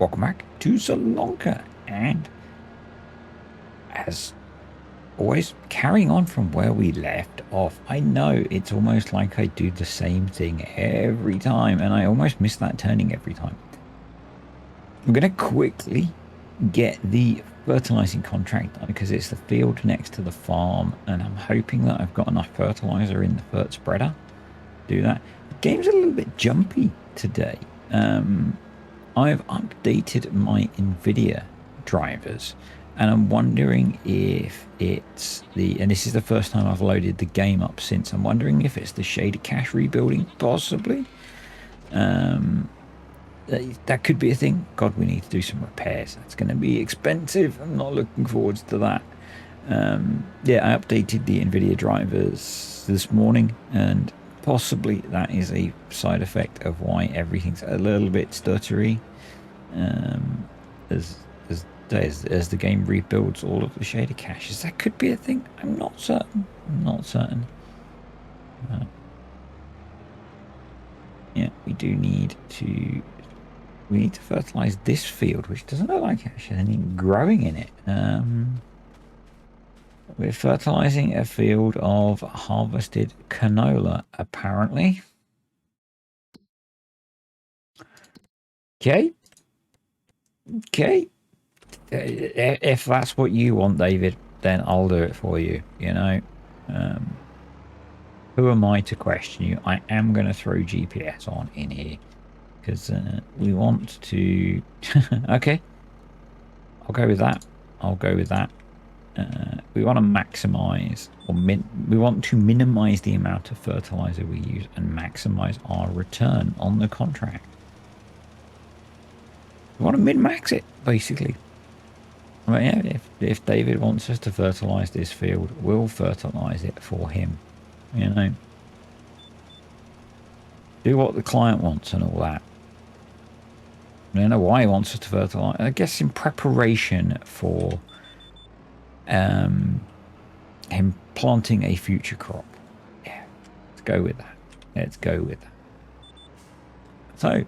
welcome back to Sri Lanka, and as always, carrying on from where we left off. I know it's almost like I do the same thing every time, and I almost miss that turning every time. I'm going to quickly get the fertilizing contract done because it's the field next to the farm, and I'm hoping that I've got enough fertilizer in the fert spreader to do that. The game's a little bit jumpy today. I've updated my NVIDIA drivers, and I'm wondering if it's and this is the first time I've loaded the game up since, I'm wondering if it's the shader cache rebuilding, possibly. That could be a thing. God, we need to do some repairs. That's going to be expensive. I'm not looking forward to that. Yeah, I updated the NVIDIA drivers this morning, and possibly that is a side effect of why everything's a little bit stuttery as the game rebuilds all of the shader caches. That could be a thing. I'm not certain. Yeah, we need to fertilize this field, which doesn't look like actually anything growing in it. We're fertilizing a field of harvested canola, apparently. Okay. If that's what you want, David, then I'll do it for you. You know, who am I to question you? I am going to throw GPS on in here because we want to. Okay, I'll go with that. We want to maximize, or we want to minimize the amount of fertilizer we use and maximize our return on the contract. We want to min-max it, basically. But yeah, if David wants us to fertilize this field, we'll fertilize it for him. You know, do what the client wants and all that. I don't know why he wants us to fertilize. I guess in preparation for him planting a future crop. Yeah, let's go with that. So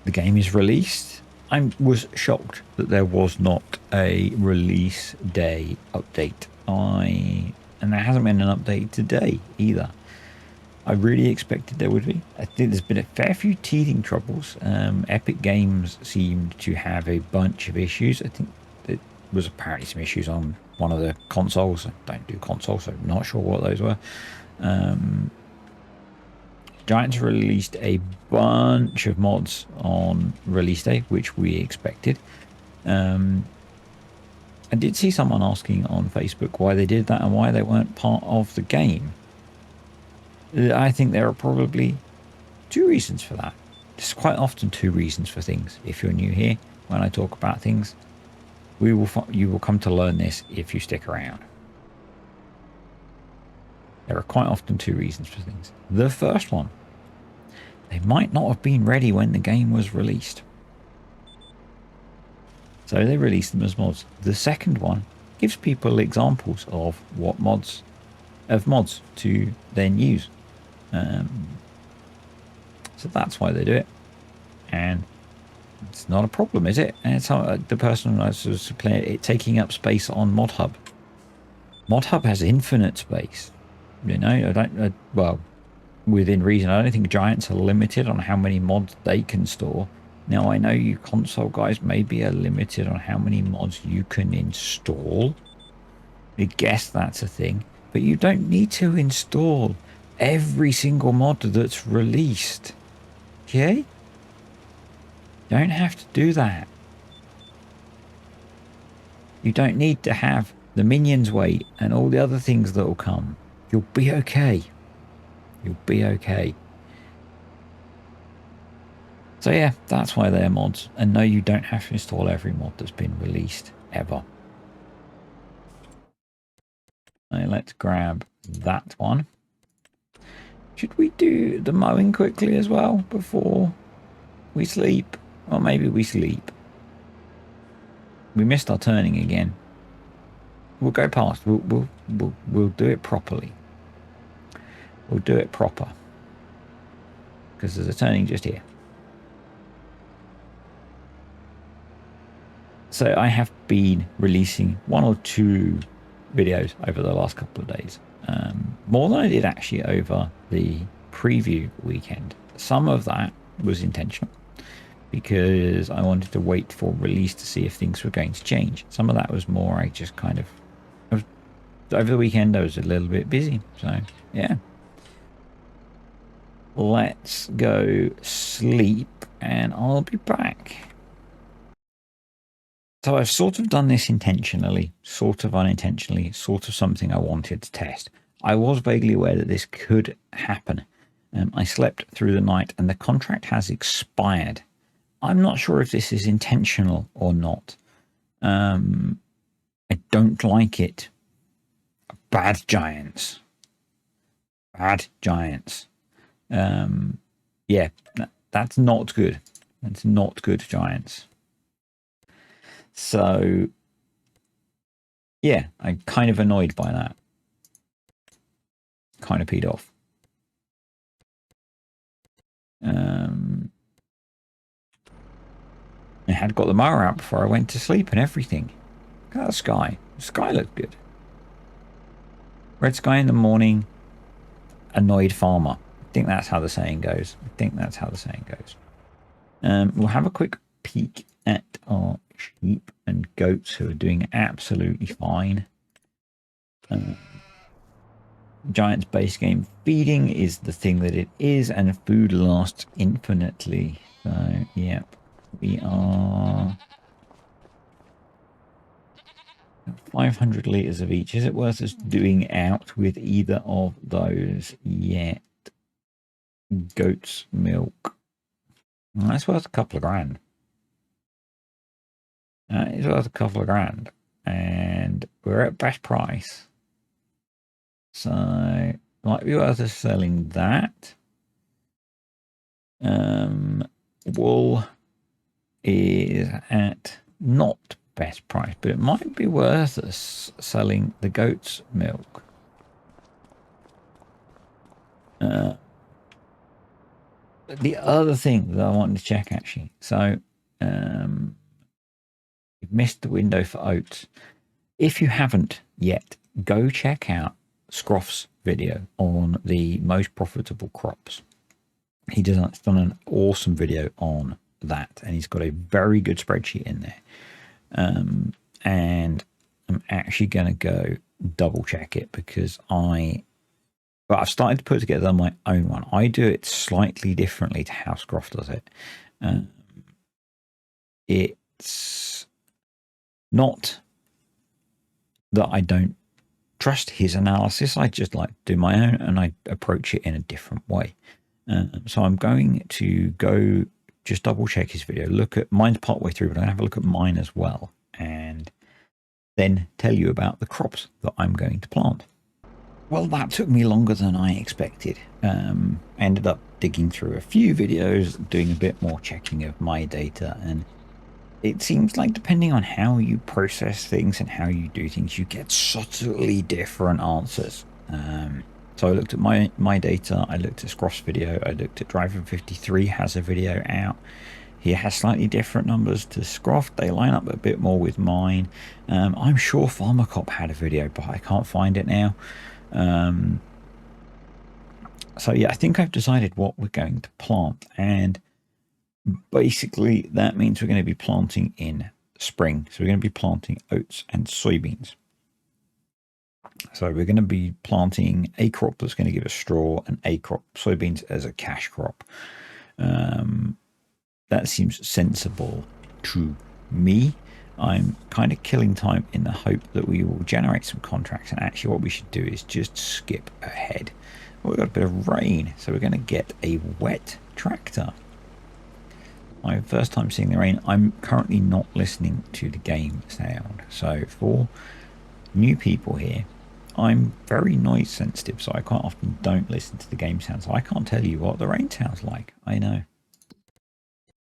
the game is released. I was shocked that there was not a release day update. And there hasn't been an update today either. I really expected there would be. I think there's been a fair few teething troubles. Epic Games seemed to have a bunch of issues. I think there was apparently some issues on one of the consoles. I don't do consoles, so I'm not sure what those were. Giants released a bunch of mods on release day, which we expected. I did see someone asking on Facebook why they did that and why they weren't part of the game. I think there are probably two reasons for that. There's quite often two reasons for things. If you're new here, when I talk about things, you will come to learn this if you stick around. There are quite often two reasons for things. The first one, they might not have been ready when the game was released, so they released them as mods. The second one gives people examples of mods to then use. So that's why they do it, and it's not a problem, is it? And it's the person I was playing it taking up space on ModHub. ModHub has infinite space. You know, well, within reason. I don't think Giants are limited on how many mods they can store. Now, I know you console guys maybe are limited on how many mods you can install. I guess that's a thing. But you don't need to install every single mod that's released. Okay? Don't have to do that. You don't need to have the minions wait and all the other things that will come. You'll be okay. You'll be okay. So yeah, that's why they're mods. And no, you don't have to install every mod that's been released ever. Right, let's grab that one. Should we do the mowing quickly as well before we sleep? Or maybe we sleep. We missed our turning again. We'll go past. We'll do it properly. We'll do it proper. Because there's a turning just here. So I have been releasing 1 or 2 videos over the last couple of days. More than I did actually over the preview weekend. Some of that was intentional because I wanted to wait for release to see if things were going to change. Some of that was more I just kind of... over the weekend I was a little bit busy. So, yeah. Let's go sleep and I'll be back. So I've sort of done this intentionally, sort of unintentionally, sort of something I wanted to test. I was vaguely aware that this could happen. I slept through the night and the contract has expired. I'm not sure if this is intentional or not. I don't like it. Bad giants. Bad giants. Yeah, that's not good. That's not good, giants. So, yeah, I'm kind of annoyed by that. Kind of peed off. I had got the mower out before I went to sleep and everything. Look at that sky. The sky looked good. Red sky in the morning, annoyed farmer. I think that's how the saying goes. We'll have a quick peek at our sheep and goats who are doing absolutely fine. Giant's base game feeding is the thing that it is, and food lasts infinitely. So, yep, we are 500 litres of each. Is it worth us doing out with either of those yet? Goat's milk. That's worth a couple of grand. It's worth a couple of grand. And we're at best price. So, might be worth us selling that. Wool is at not best price, but it might be worth us selling the goat's milk. The other thing that I wanted to check actually, so you've missed the window for oats. If you haven't yet, go check out Scroff's video on the most profitable crops. He's done an awesome video on that, and he's got a very good spreadsheet in there. And I'm actually going to go double check it because but I've started to put together my own one. I do it slightly differently to how Scroff does it. It's not that I don't trust his analysis. I just like to do my own, and I approach it in a different way. So I'm going to go just double check his video. Look at mine's partway through, but I'm going to have a look at mine as well, and then tell you about the crops that I'm going to plant. Well, that took me longer than I expected. I ended up digging through a few videos, doing a bit more checking of my data, and it seems like depending on how you process things and how you do things, you get subtly different answers. So I looked at my data, I looked at Scroff's video, I looked at Driver53 has a video out. He has slightly different numbers to Scroff. They line up a bit more with mine. I'm sure Farmer Cop had a video, but I can't find it now. So yeah, I think I've decided what we're going to plant, and basically that means we're going to be planting in spring. So we're going to be planting oats and soybeans. So we're going to be planting a crop that's going to give us straw and a crop soybeans as a cash crop. That seems sensible to me. I'm kind of killing time in the hope that we will generate some contracts, and actually what we should do is just skip ahead. We've got a bit of rain, so we're going to get a wet tractor. My first time seeing the rain. I'm currently not listening to the game sound, so for new people here, I'm very noise sensitive, so I quite often don't listen to the game sound, so I can't tell you what the rain sounds like. I know.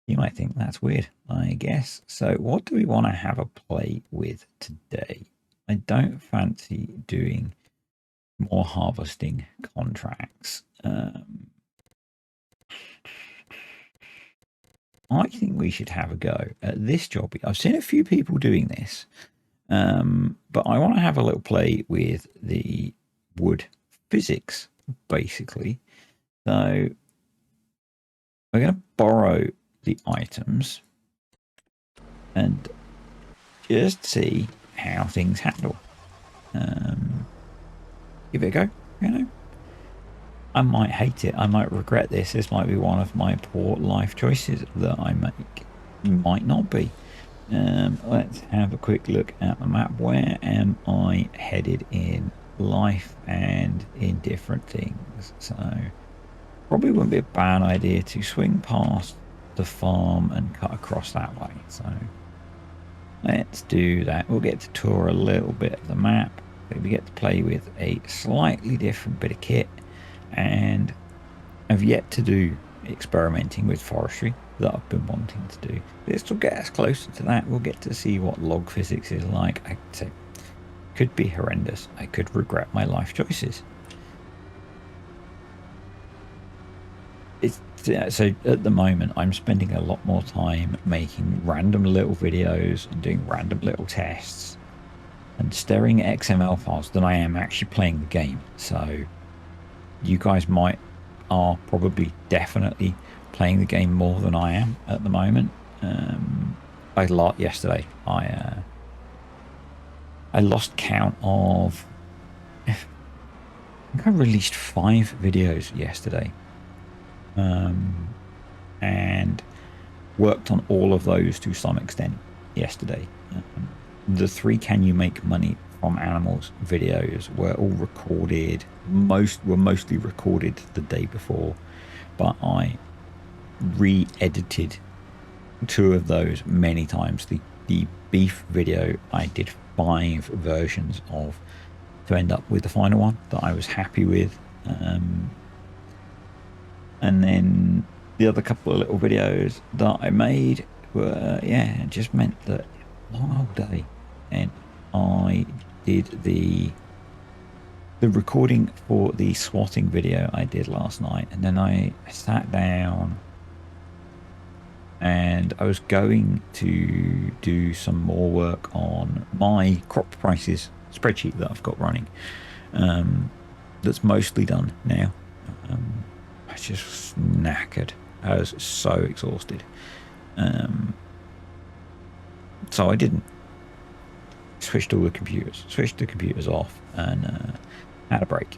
You might think that's weird, I guess. So what do we want to have a play with today? I don't fancy doing more harvesting contracts. I think we should have a go at this job. I've seen a few people doing this, but I want to have a little play with the wood physics, basically. So we're going to borrow the items and just see how things handle. Give it a go, you know. I might hate it. I might regret this. This might be one of my poor life choices that I make. Might not be. Let's have a quick look at the map. Where am I headed in life and in different things? So probably wouldn't be a bad idea to swing past the farm and cut across that way. So let's do that. We'll get to tour a little bit of the map. We get to play with a slightly different bit of kit, and I've yet to do experimenting with forestry that I've been wanting to do. This will get us closer to that. We'll get to see what log physics is like. I'd say could be horrendous. I could regret my life choices. So at the moment, I'm spending a lot more time making random little videos and doing random little tests and staring at XML files than I am actually playing the game. So you guys are probably definitely playing the game more than I am at the moment. Yesterday. I lost count of. I think I released 5 videos yesterday, and worked on all of those to some extent yesterday. The 3 Can You Make Money from Animals videos were all recorded. Were mostly recorded the day before, but I re-edited 2 of those many times. The beef video I did 5 versions of to end up with the final one that I was happy with, and then the other couple of little videos that I made were it just meant that long old day, and I did the recording for the swatting video I did last night, and then I sat down and I was going to do some more work on my crop prices spreadsheet that I've got running. That's mostly done now. I was just knackered. I was so exhausted. So I didn't. Switched the computers off, and had a break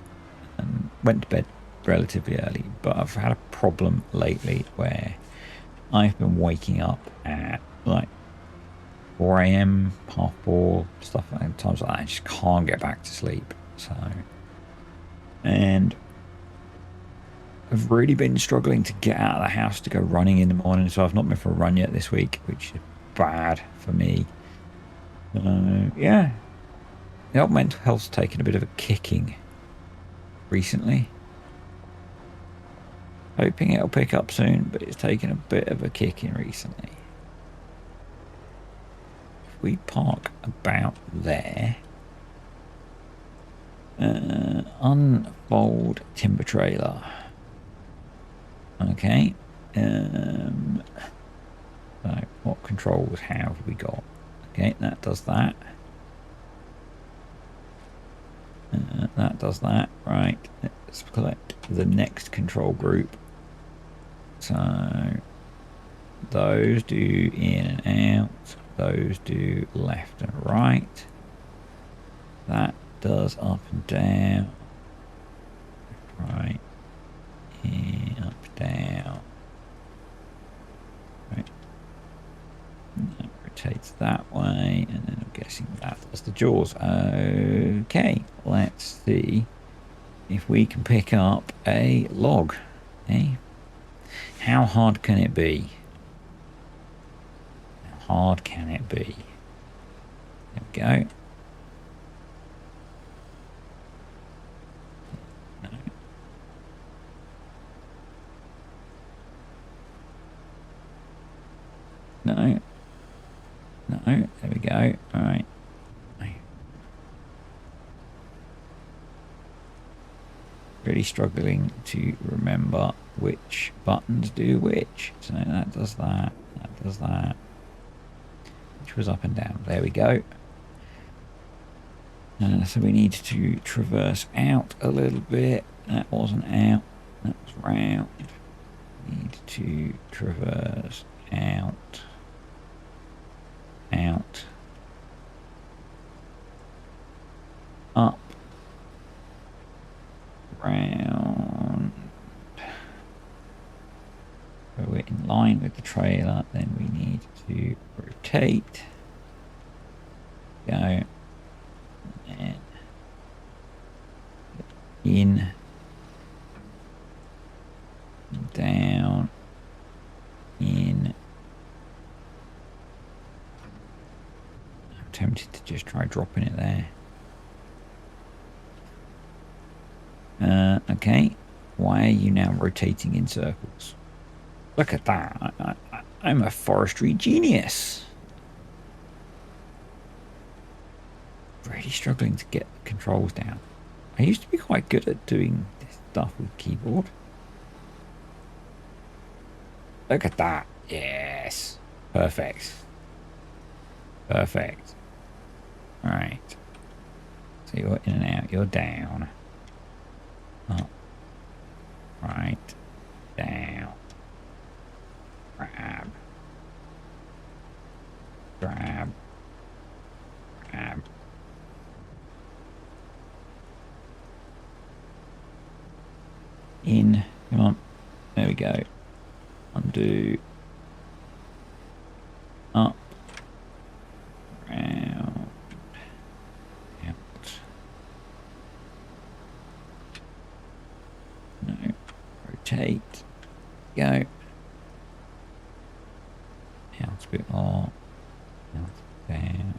and went to bed relatively early. But I've had a problem lately where I've been waking up at like 4 a.m, half 4, stuff like times like that. I just can't get back to sleep. So, and I've really been struggling to get out of the house to go running in the morning. So I've not been for a run yet this week, which is bad for me. Yeah, the old mental health's taken a bit of a kicking recently. Hoping it'll pick up soon, but it's taken a bit of a kicking recently. If we park about there, unfold timber trailer. Okay. So what controls have we got? Okay, that does that. That does that. Right. Let's collect the next control group. So those do in and out. Those do left and right. That does up and down. Right. In, up, down. Right. That rotates that way, and then I'm guessing that does the jaws. Okay, let's see if we can pick up a log. Okay. How hard can it be? How hard can it be? There we go. No. No. There we go. All right. really struggling to remember which buttons do which. So that does that. That does that. Which was up and down. There we go. So we need to traverse out a little bit. That wasn't out. That was round. Need to traverse out. Out. Up. Round. So we're in line with the trailer. Then we need to rotate. Go. And in. Down. In. I'm tempted to just try dropping it there. Okay. Why are you now rotating in circles? Look at that. I'm a forestry genius. Really struggling to get the controls down. I used to be quite good at doing this stuff with keyboard. Look at that. Yes. Perfect. Perfect. All right. So you're in and out. You're down. Up. Right. Down. Grab. Grab. Grab. In. Come on. There we go. Undo. Up. Round. Out. No. Rotate. Go. Out a bit more. Out down.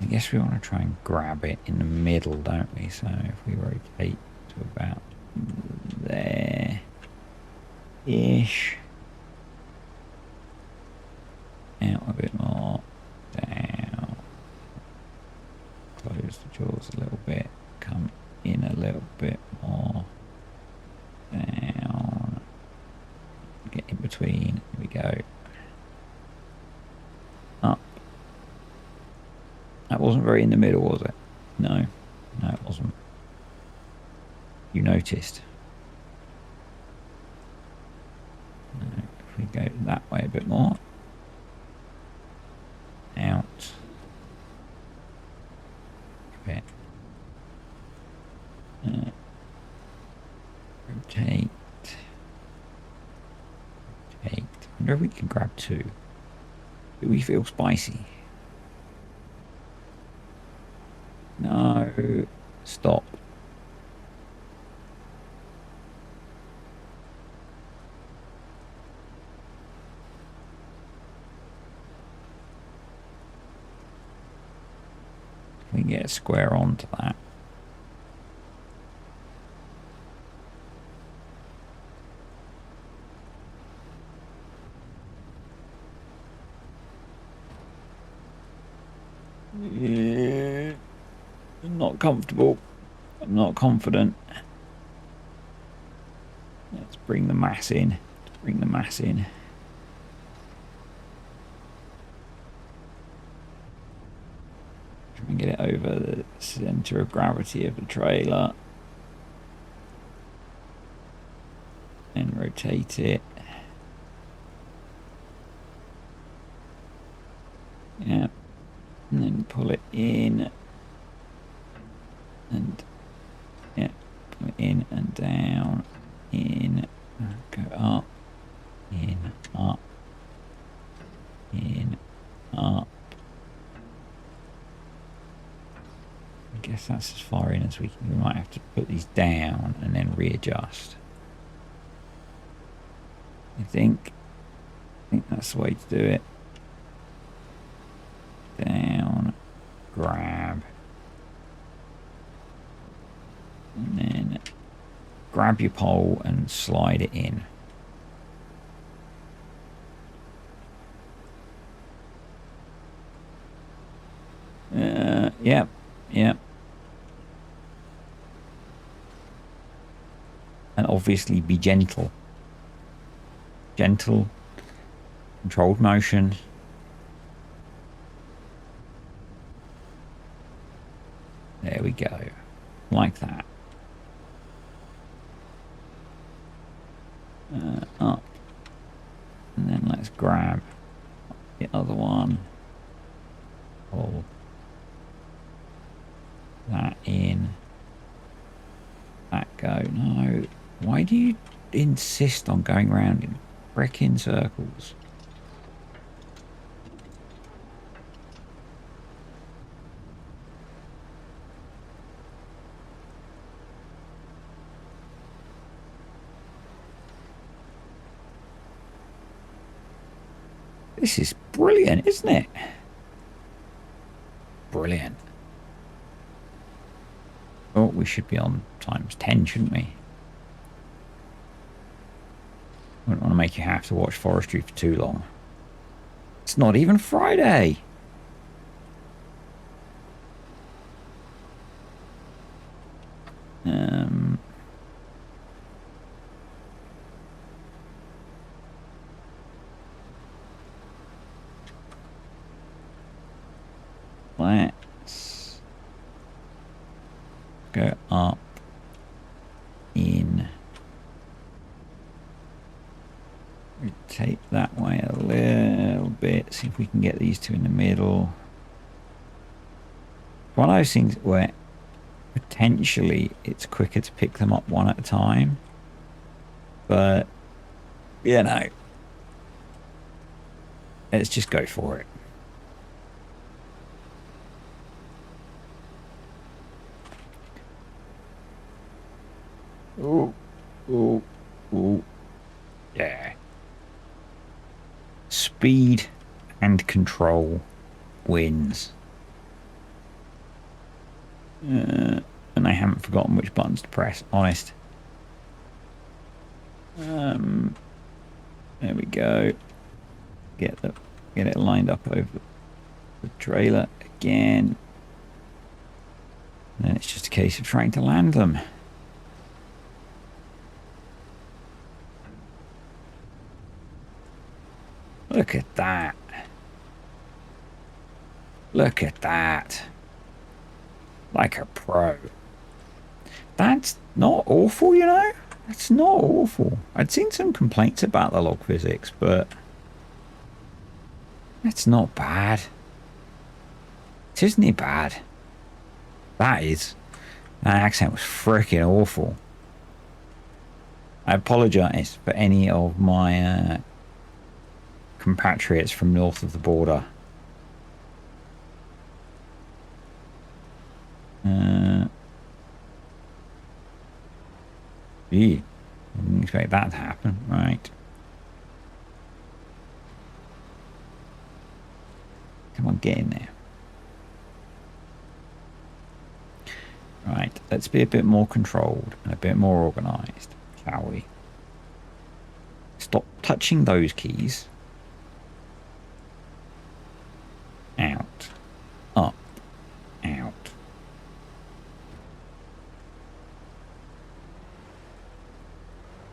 I guess we want to try and grab it in the middle, don't we? So if we rotate to about there-ish. Out a bit more. Down. Close the jaws a little bit. Come in a little bit more. Down. Get in between. Here we go. Up. That wasn't very in the middle, was it? No. No, it wasn't. You noticed. No, if we go that way a bit more. Out. Bit. Rotate. Rotate. I wonder if we can grab two. Do we feel spicy? No. Stop. We can get a square onto that. Yeah. I'm not comfortable. I'm not confident. Let's bring the mass in. Let's bring the mass in. Try and get it over the center of gravity of the trailer. And rotate it. Yeah. And then pull it in. And yeah, pull it in and down. In. Go up. In. Up. In. Up. I guess that's as far in as we can. We might have to put these down and then readjust. I think that's the way to do it. Down, grab, and then grab your pole and slide it in. Yep. and obviously be gentle. Gentle, controlled motion. There we go. Like that. Up. And then let's grab the other one. Pull that in. That go. No. Why do you insist on going around in frickin' circles? This is brilliant, isn't it? Brilliant. Oh, we should be on times 10, shouldn't we? Wouldn't want to make you have to watch Forestry for too long. It's not even Friday. Let's go up in. Rotate that way a little bit. See if we can get these two in the middle. One of those things where potentially it's quicker to pick them up one at a time. But, you know, let's just go for it. Oh, oh, oh. Yeah. Speed and control wins. And I haven't forgotten which buttons to press, honest. There we go. Get it lined up over the trailer again. And then it's just a case of trying to land them. Look at that. Look at that. Like a pro. That's not awful, you know? That's not awful. I'd seen some complaints about the log physics, but that's not bad. It isn't bad. That is. That accent was freaking awful. I apologise for any of my compatriots from north of the border. Gee, I didn't expect that to happen. Right. Come on, get in there. Right, let's be a bit more controlled and a bit more organised, shall we? Stop touching those keys. Out. Up. Out.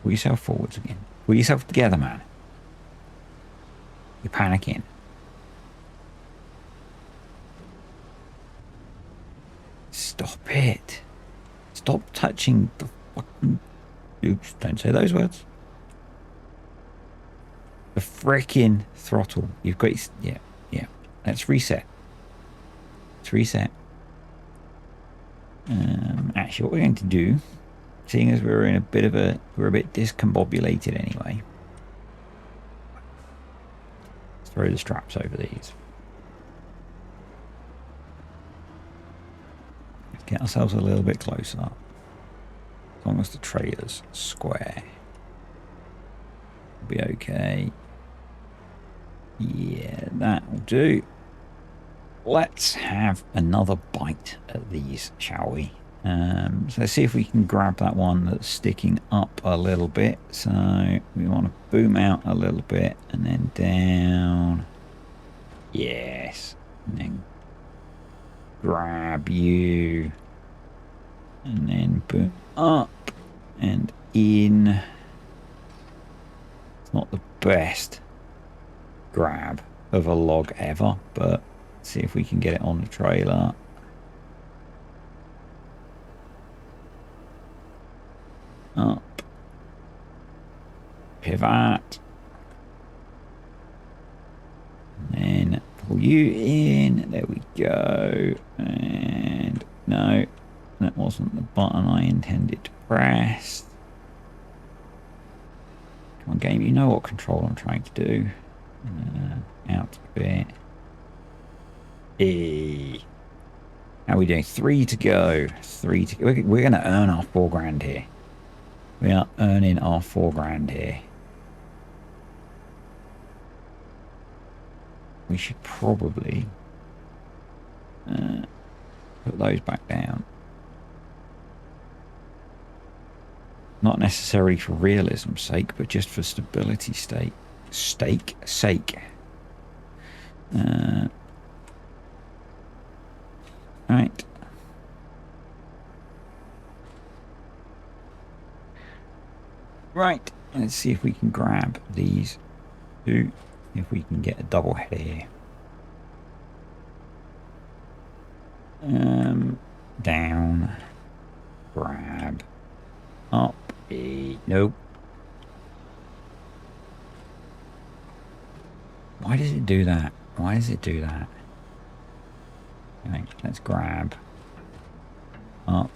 Pull yourself forwards again. Pull yourself together, man. You're panicking. Stop it. Stop touching the fucking... Oops, don't say those words. The frickin' throttle. You've got... Yeah, yeah. Let's reset. Let's reset. Actually, what we're going to do, seeing as we're in a bit of a... We're a bit discombobulated anyway. Let's throw the straps over these. Get ourselves a little bit closer. As long as the trailer's square. We'll be okay. Yeah, that'll do. Let's have another bite at these, shall we? So let's see if we can grab that one that's sticking up a little bit. So we want to boom out a little bit and then down. Yes. And then grab you and then boom up and in. It's not the best grab of a log ever, but let's see if we can get it on the trailer. Up. Pivot. And then pull you in. There we go. And no, that wasn't the button I intended to press. Come on, game, you know what control I'm trying to do. Out a bit. How are we doing? 3 to go. 3 to go. We're going to earn our 4 grand here. We are earning our 4 grand here. We should probably put those back down. Not necessarily for realism's sake, but just for stability's sake. Right. Right. Let's see if we can grab these two. If we can get a double header here. Down. Grab. Up. Nope. Why does it do that? Why does it do that? Okay, let's grab. Up.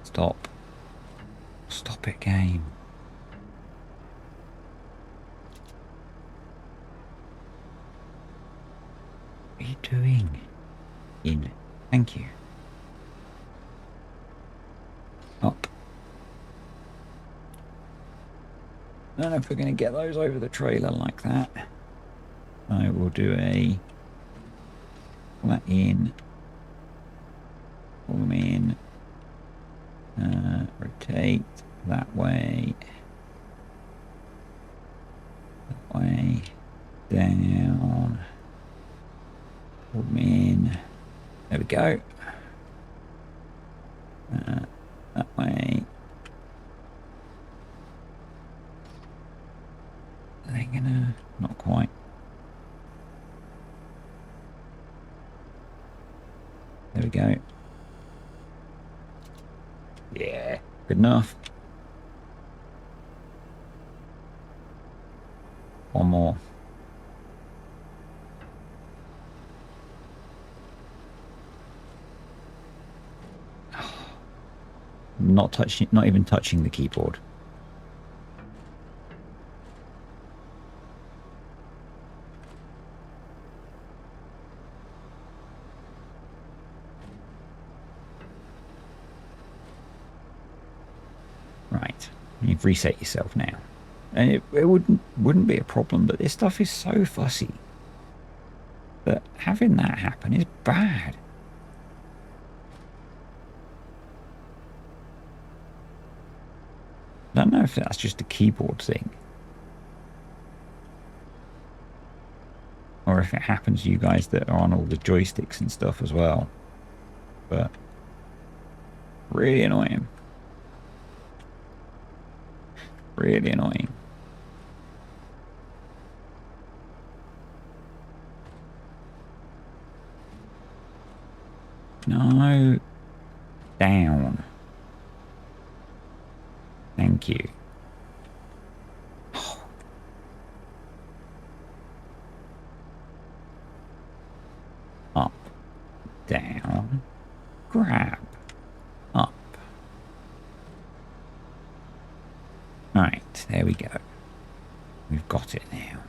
Stop. Stop it, game. What are you doing? In. Thank you. Up. I don't know if we're going to get those over the trailer like that. I will do a pull that in, pull them in, rotate that way, down, pull them in. There we go. That way. Are they gonna? Not quite. There we go. Yeah, good enough. One more. Not even touching the keyboard. Right, you've reset yourself now, and it wouldn't be a problem. But this stuff is so fussy that having that happen is bad. I don't know if that's just a keyboard thing, or if it happens to you guys that are on all the joysticks and stuff as well. But really annoying. Really annoying. No. Down. Thank you. Up. Down. Grab. Up. Right, there we go. We've got it now.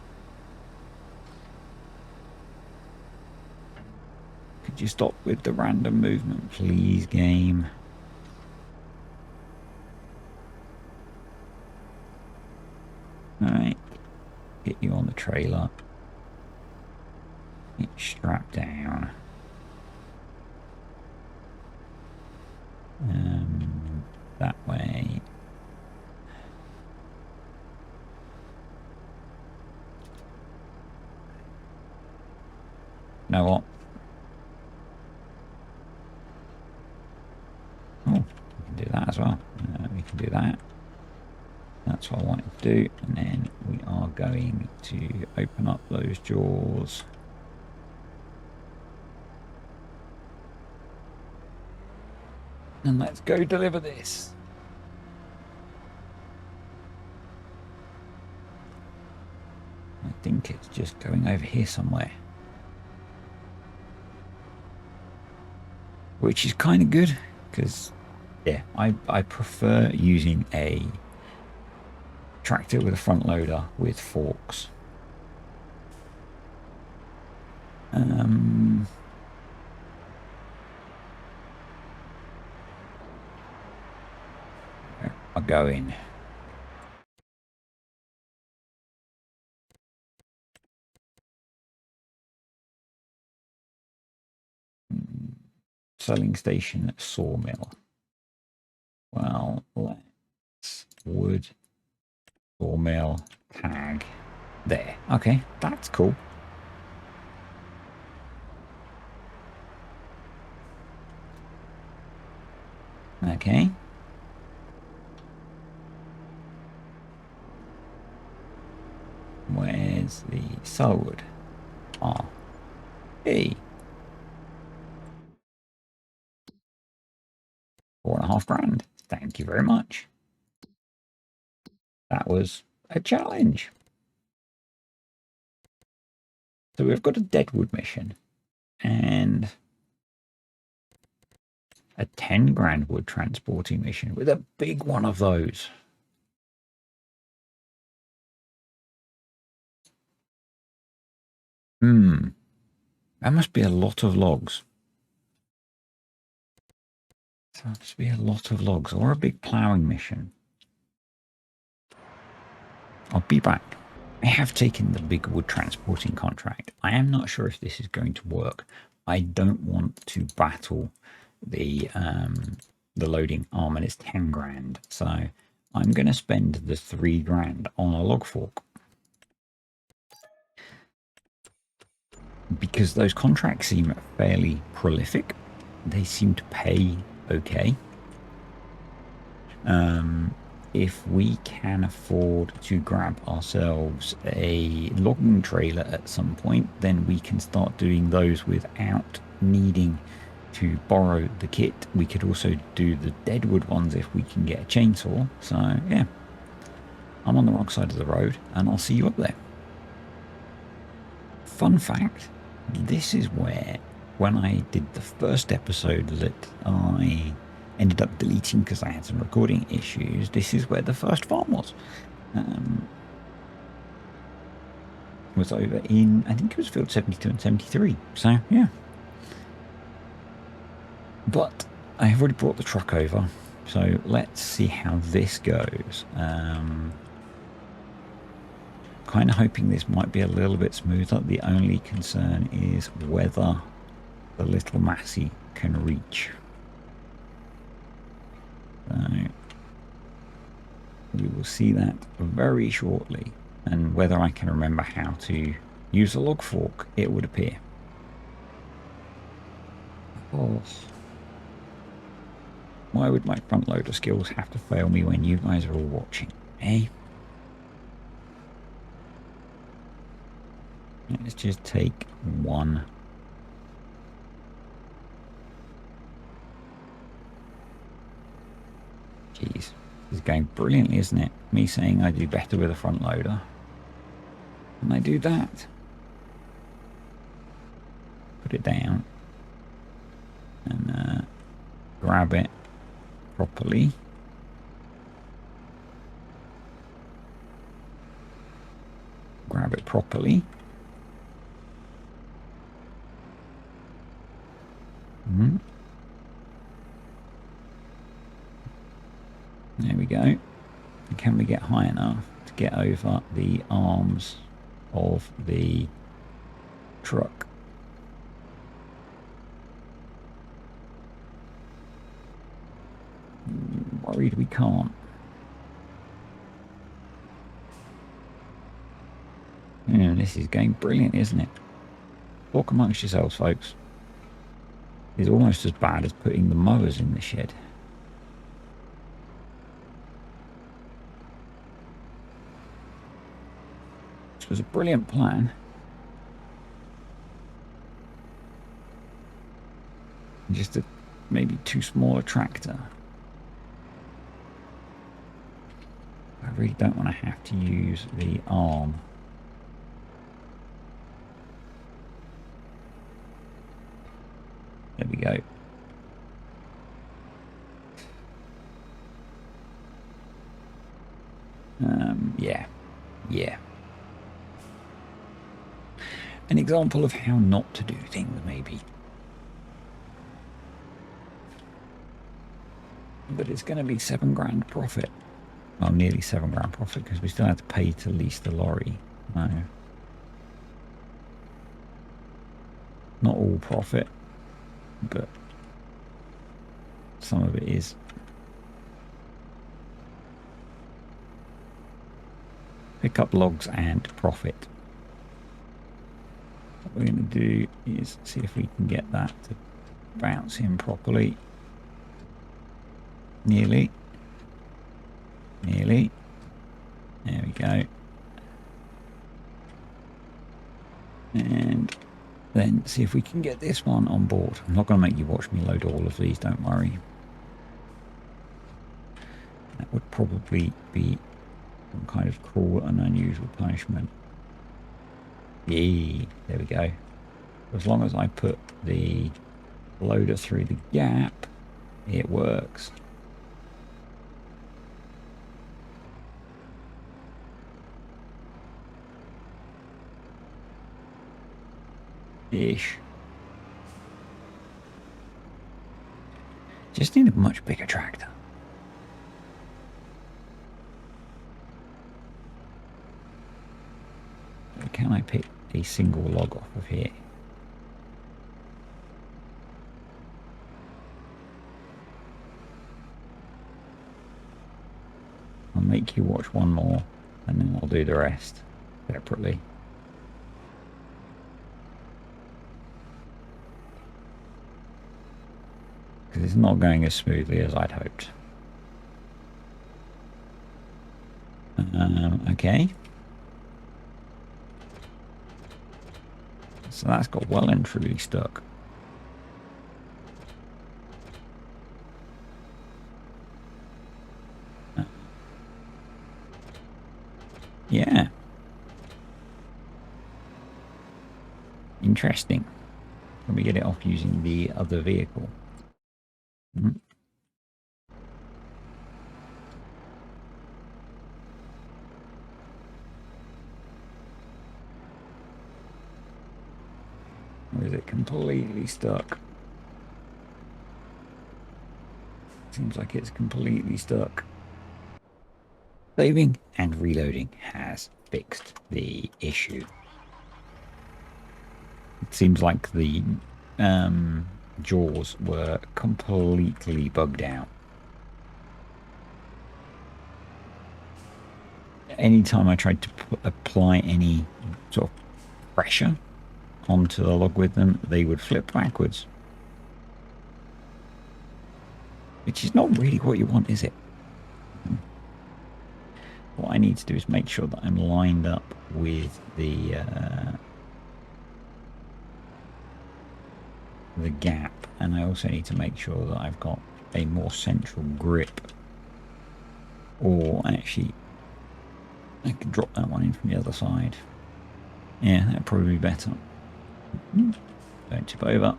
Could you stop with the random movement, please, game? Alright. Get you on the trailer. Get strapped down. That way. You know what? Oh, we can do that as well. We can do that. That's what I wanted to do. And then we are going to open up those jaws. And let's go deliver this. I think it's just going over here somewhere. Which is kind of good, because, yeah, I prefer using a tractor with a front loader with forks. Where am I going? Selling station sawmill. Well, let's wood sawmill tag there. Okay, that's cool. Okay. Where's the sawwood? Ah, hey. 4.5 grand. Thank you very much. That was a challenge. So we've got a deadwood mission and a 10 grand wood transporting mission with a big one of those. That must be a lot of logs. That must be a lot of logs or a big ploughing mission. I'll be back. I have taken the big wood transporting contract. I am not sure if this is going to work. I don't want to battle the loading arm, and it's 10 grand. So I'm going to spend the 3 grand on a log fork. Because those contracts seem fairly prolific. They seem to pay okay. If we can afford to grab ourselves a logging trailer at some point, then we can start doing those without needing to borrow the kit. We could also do the deadwood ones if we can get a chainsaw. So yeah, I'm on the wrong side of the road, and I'll see you up there. Fun fact, this is where, when I did the first episode that I ended up deleting because I had some recording issues, this is where the first farm was. Was over in, I think it was field 72 and 73. So yeah. But I have already brought the truck over, so let's see how this goes. Kind of hoping this might be a little bit smoother. The only concern is whether the little Massey can reach. So we will see that very shortly, and whether I can remember how to use a log fork, it would appear. Oh. Why would my front loader skills have to fail me when you guys are all watching, eh? Let's just take one. Jeez, this is going brilliantly, isn't it? Me saying I do better with a front loader. And I do that. Put it down. And grab it properly. Grab it properly. There we go. And can we get high enough to get over the arms of the truck? Worried we can't. Yeah, this is going brilliant, isn't it? Talk amongst yourselves, folks. It's almost as bad as putting the mowers in the shed. was a brilliant plan. Just a maybe too small a tractor. I really don't want to have to use the arm. There we go. Yeah. Yeah. An example of how not to do things, maybe. But it's going to be 7 grand profit. Well, nearly 7 grand profit because we still have to pay to lease the lorry. No. Not all profit, but some of it is. Pick up logs and profit. What we're going to do is see if we can get that to bounce in properly. Nearly. Nearly. There we go. And then see if we can get this one on board. I'm not going to make you watch me load all of these, don't worry. That would probably be some kind of cruel and unusual punishment. Yee, there we go. As long as I put the loader through the gap, it works. Ish. Just need a much bigger tractor. Can I pick a single log off of here? I'll make you watch one more and then I'll do the rest separately. Because it's not going as smoothly as I'd hoped. Okay. So that's got well and truly stuck. Yeah. Interesting. Can we get it off using the other vehicle? Mm-hmm. Or is it completely stuck? Seems like it's completely stuck. Saving and reloading has fixed the issue. It seems like the jaws were completely bugged out. Anytime I tried to apply any sort of pressure onto the log with them, they would flip backwards. Which is not really what you want, is it? What I need to do is make sure that I'm lined up with the gap, and I also need to make sure that I've got a more central grip. Or actually, I could drop that one in from the other side. Yeah, that'd probably be better. Don't tip over.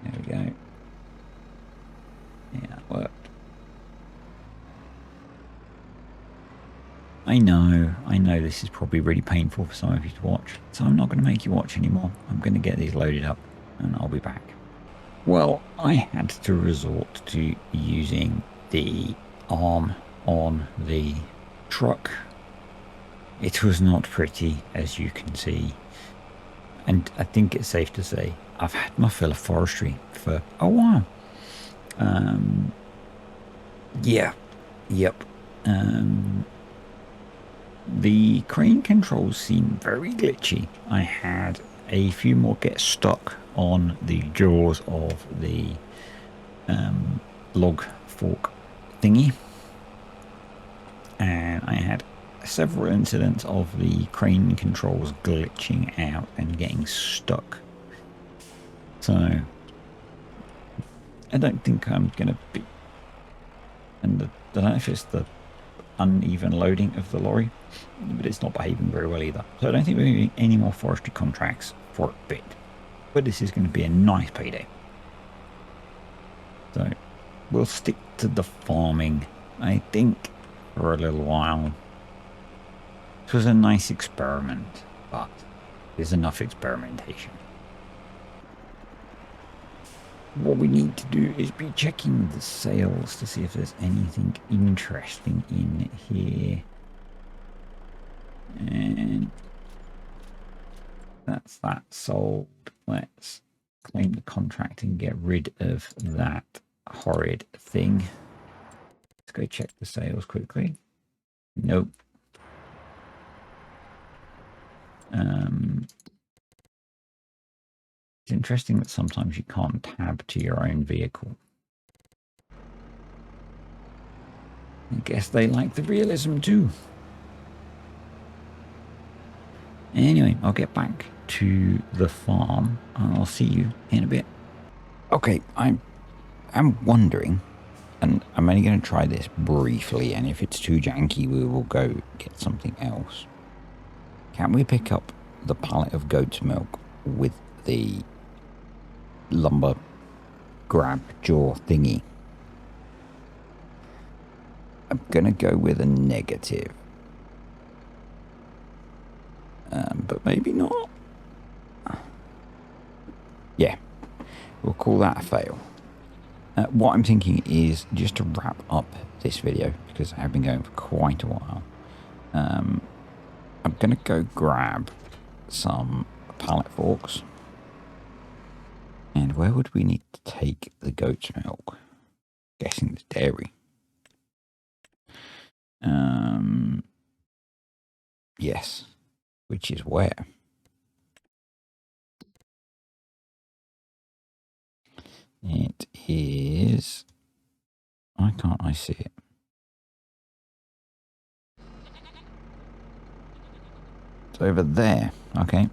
There we go. Yeah, that worked. I know this is probably really painful for some of you to watch, so I'm not going to make you watch anymore. I'm going to get these loaded up and I'll be back. Well, I had to resort to using the arm on the truck. It was not pretty, as you can see. And I think it's safe to say I've had my fill of forestry for a while. Yeah. Yep. The crane controls seem very glitchy. I had a few more get stuck on the jaws of the log fork thingy, and I had several incidents of the crane controls glitching out and getting stuck. So I don't think I'm gonna be, and I don't know if it's the uneven loading of the lorry, but it's not behaving very well either. So I don't think we're going to get any more forestry contracts for a bit, but this is going to be a nice payday. So we'll stick to the farming, I think, for a little while. This was a nice experiment, but there's enough experimentation. What we need to do is be checking the sales to see if there's anything interesting in here. And that's that sold. Let's claim the contract and get rid of that horrid thing. Let's go check the sales quickly. Nope. It's interesting that sometimes you can't tab to your own vehicle. I guess they like the realism too. Anyway, I'll get back to the farm and I'll see you in a bit. Okay, I'm wondering, and I'm only going to try this briefly, and if it's too janky, we will go get something else. Can we pick up the pallet of goat's milk with the lumber grab jaw thingy? I'm going to go with a negative. But maybe not. Yeah, we'll call that a fail. What I'm thinking is just to wrap up this video, because I have been going for quite a while. I'm going to go grab some pallet forks. And where would we need to take the goat's milk? Guessing the dairy. Yes. Which is where? It is... Why can't I see it? It's over there. Okay.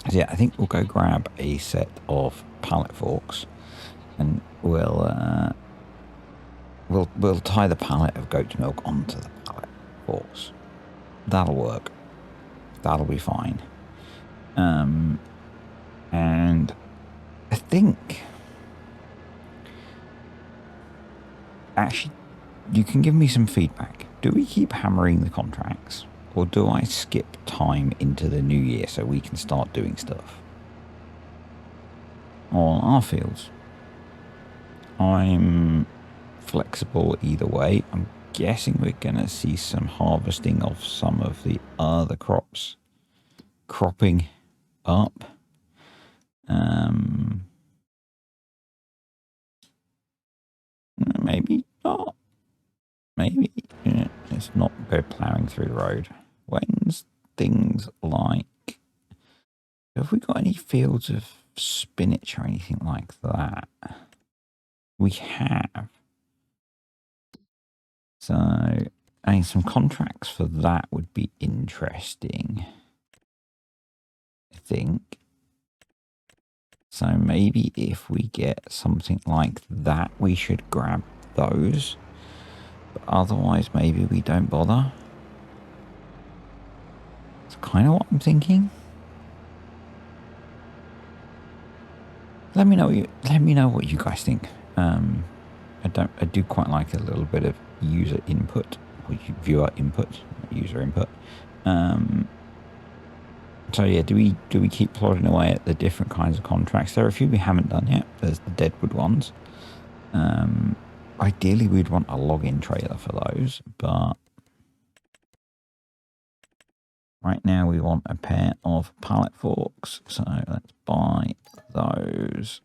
So yeah, I think we'll go grab a set of pallet forks, and we'll tie the pallet of goat's milk onto the pallet forks. That'll work. That'll be fine. And I think actually you can give me some feedback. Do we keep hammering the contracts, or do I skip time into the new year so we can start doing stuff on our fields? I'm flexible either way. I'm guessing we're going to see some harvesting of some of the other crops cropping up. Maybe not. Maybe let's not go ploughing through the road. When's things like... Have we got any fields of spinach or anything like that? We have. So, I mean, some contracts for that would be interesting, I think. So maybe if we get something like that, we should grab those. But otherwise, maybe we don't bother. It's kind of what I'm thinking. Let me know what you guys think. I do quite like a little bit of user input, or viewer input, user input. So yeah, do we keep plodding away at the different kinds of contracts? There are a few we haven't done yet. There's the Deadwood ones. Ideally, we'd want a login trailer for those, but right now we want a pair of pallet forks. So let's buy those.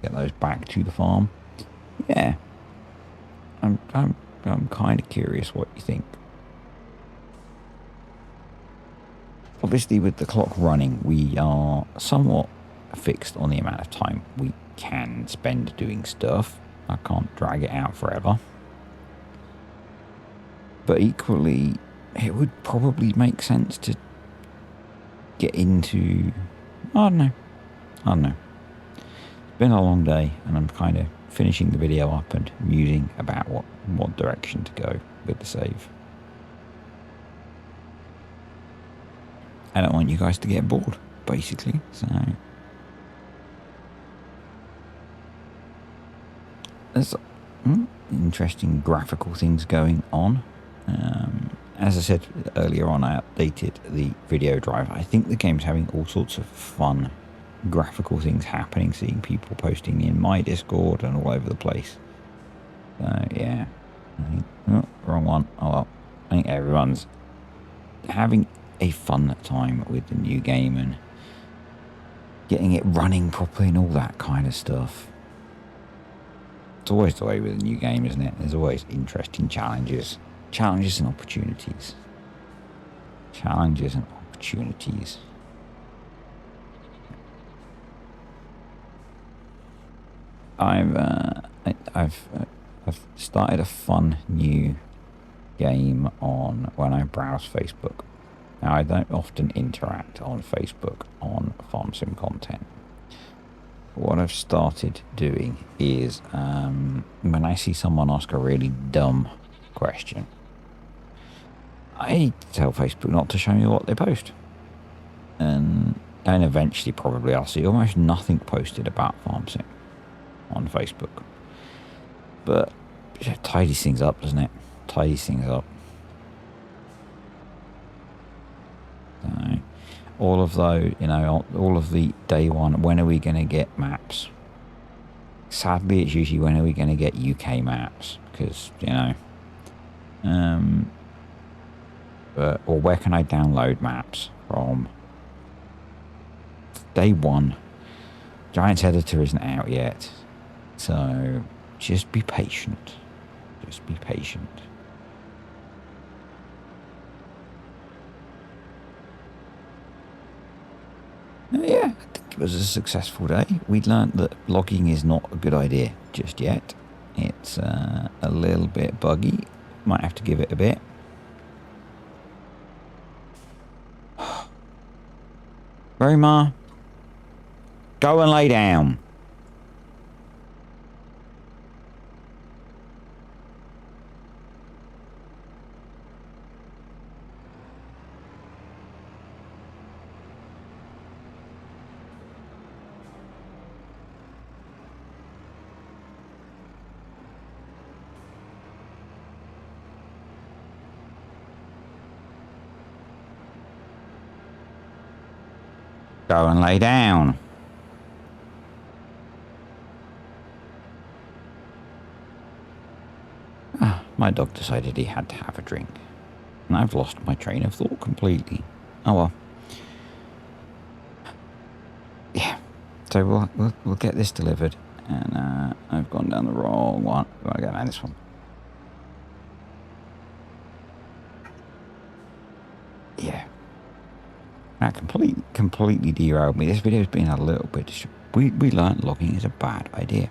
Get those back to the farm. Yeah, I'm I'm kind of curious what you think. Obviously, with the clock running, we are somewhat fixed on the amount of time we can spend doing stuff. I can't drag it out forever. But equally, it would probably make sense to get into... I don't know. It's been a long day, and I'm kind of finishing the video up and musing about what direction to go with the save. I don't want you guys to get bored, basically, so... There's interesting graphical things going on. As I said earlier on, I updated the video drive. I think the game's having all sorts of fun graphical things happening, seeing people posting in my Discord and all over the place. So, yeah. Wrong one. Oh well. I think everyone's having a fun time with the new game and getting it running properly and all that kind of stuff. It's always the way with a new game, isn't it? There's always interesting challenges. Challenges and opportunities. Challenges and opportunities. I've started a fun new game on when I browse Facebook. Now, I don't often interact on Facebook on farm sim content. What I've started doing is when I see someone ask a really dumb question, I tell Facebook not to show me what they post. And eventually probably I'll see almost nothing posted about farm sim on Facebook. But it tidies things up, doesn't it? Tidies things up. So, all of those, all of the day one, when are we going to get maps? Sadly, it's usually when are we going to get UK maps? Because, or where can I download maps from? Day one. Giants Editor isn't out yet. So, just be patient. Just be patient. Yeah, I think it was a successful day. We learned that logging is not a good idea just yet. It's a little bit buggy. Might have to give it a bit. Roma, go and lay down. Go and lay down. My dog decided he had to have a drink. And I've lost my train of thought completely. Oh well. Yeah. So we'll get this delivered. And I've gone down the wrong one. We want to go down this one. Yeah. That completely derailed me. This video's been a little bit... We learned logging is a bad idea.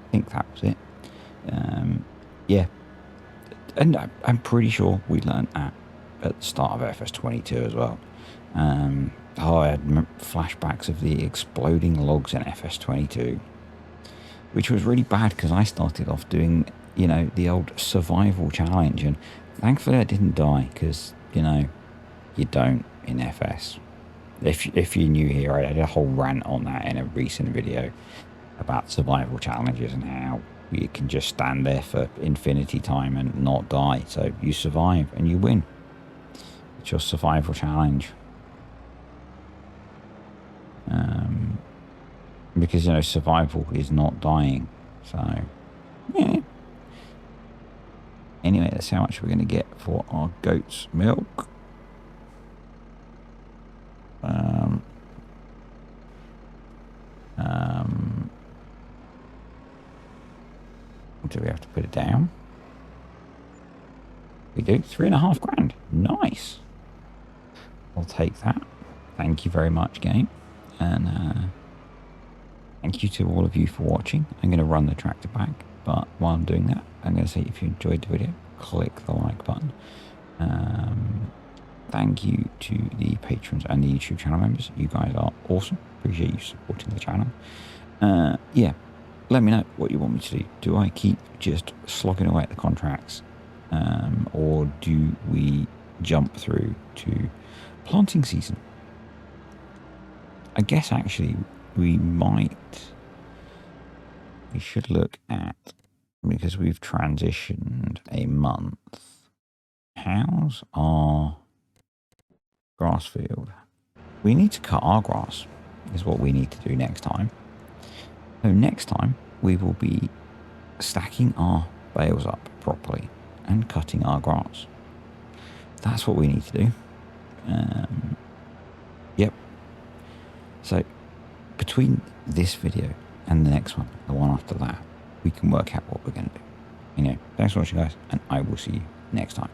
I think that was it. Yeah. And I'm pretty sure we learned that at the start of FS22 as well. I had flashbacks of the exploding logs in FS22, which was really bad because I started off doing, the old survival challenge, and thankfully I didn't die because, you don't in FS. If you're new here, I had a whole rant on that in a recent video about survival challenges and how you can just stand there for infinity time and not die. So you survive and you win. It's your survival challenge. Because, survival is not dying. So, yeah. Anyway, that's how much we're going to get for our goat's milk. Do we have to put it down? We do 3.5 grand. Nice. I'll take that. Thank you very much, game. And thank you to all of you for watching. I'm going to run the tractor back, but while I'm doing that, I'm going to say if you enjoyed the video, click the like button. Thank you to the patrons and the YouTube channel members. You guys are awesome. Appreciate you supporting the channel. Yeah, let me know what you want me to do. Do I keep just slogging away at the contracts, or do we jump through to planting season? I guess actually we should look at, because we've transitioned a month, how's our grass field? We need to cut our grass is what we need to do next time. So next time we will be stacking our bales up properly and cutting our grass. That's what we need to do. Yep. So between this video and the next one, the one after that, we can work out what we're going to do. Thanks for watching, guys, and I will see you next time.